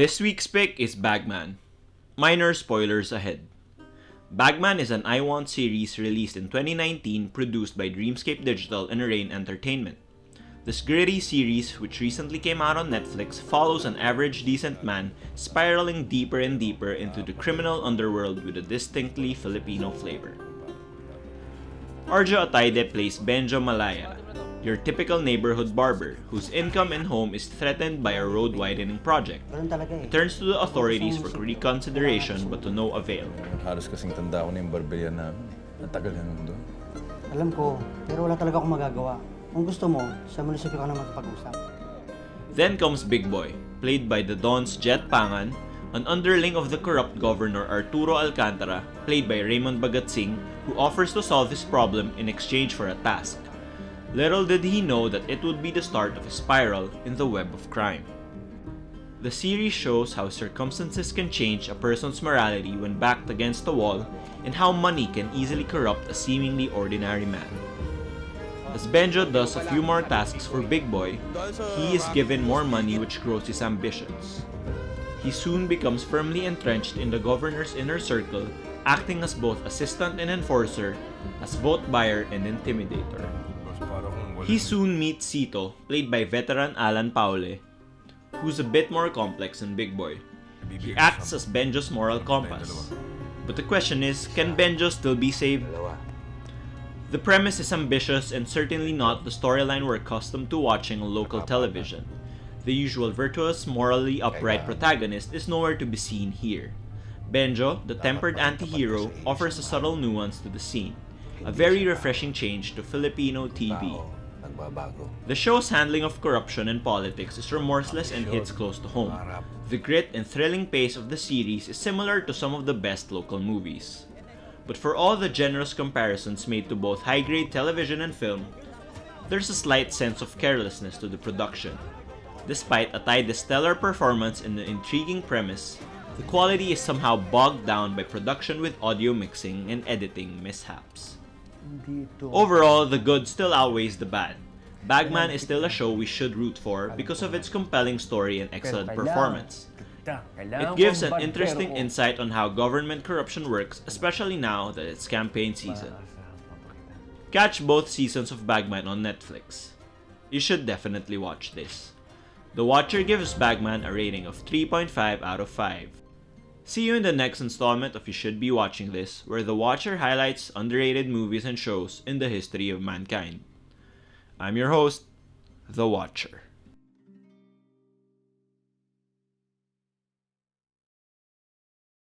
This week's pick is Bagman. Minor spoilers ahead. Bagman is an I Want series released in 2019 produced by Dreamscape Digital and Rain Entertainment. This gritty series, which recently came out on Netflix, follows an average decent man spiraling deeper and deeper into the criminal underworld with a distinctly Filipino flavor. Arjo Ataide plays Benjo Malaya, your typical neighborhood barber whose income and home is threatened by a road widening project. He turns to the authorities for reconsideration but to no avail. Halos kasing tanda ko na yung barberya namin. Natagal na nun doon. Alam ko, pero wala talaga akong magagawa. Kung gusto mo, sa munisipyo ka na magpag-usap. Then comes Big Boy, played by the Don's Jet Pangan, an underling of the corrupt governor Arturo Alcantara, played by Raymond Bagatsing, who offers to solve his problem in exchange for a task. Little did he know that it would be the start of a spiral in the web of crime. The series shows how circumstances can change a person's morality when backed against the wall, and how money can easily corrupt a seemingly ordinary man. As Benjo does a few more tasks for Big Boy, he is given more money which grows his ambitions. He soon becomes firmly entrenched in the governor's inner circle, acting as both assistant and enforcer, as vote buyer and intimidator. He soon meets Cito, played by veteran Alan Paule, who's a bit more complex than Big Boy. He acts as Benjo's moral compass. But the question is, can Benjo still be saved? The premise is ambitious and certainly not the storyline we're accustomed to watching on local television. The usual virtuous, morally upright protagonist is nowhere to be seen here. Benjo, the tempered anti-hero, offers a subtle nuance to the scene, a very refreshing change to Filipino TV. The show's handling of corruption and politics is remorseless and hits close to home. The grit and thrilling pace of the series is similar to some of the best local movies. But for all the generous comparisons made to both high-grade television and film, there's a slight sense of carelessness to the production. Despite Ataide's stellar performance and an intriguing premise, the quality is somehow bogged down by production with audio mixing and editing mishaps. Overall, the good still outweighs the bad. Bagman is still a show we should root for because of its compelling story and excellent performance. It gives an interesting insight on how government corruption works, especially now that it's campaign season. Catch both seasons of Bagman on Netflix. You should definitely watch this. The Watcher gives Bagman a rating of 3.5 out of 5. See you in the next installment of You Should Be Watching This, where The Watcher highlights underrated movies and shows in the history of mankind. I'm your host, The Watcher.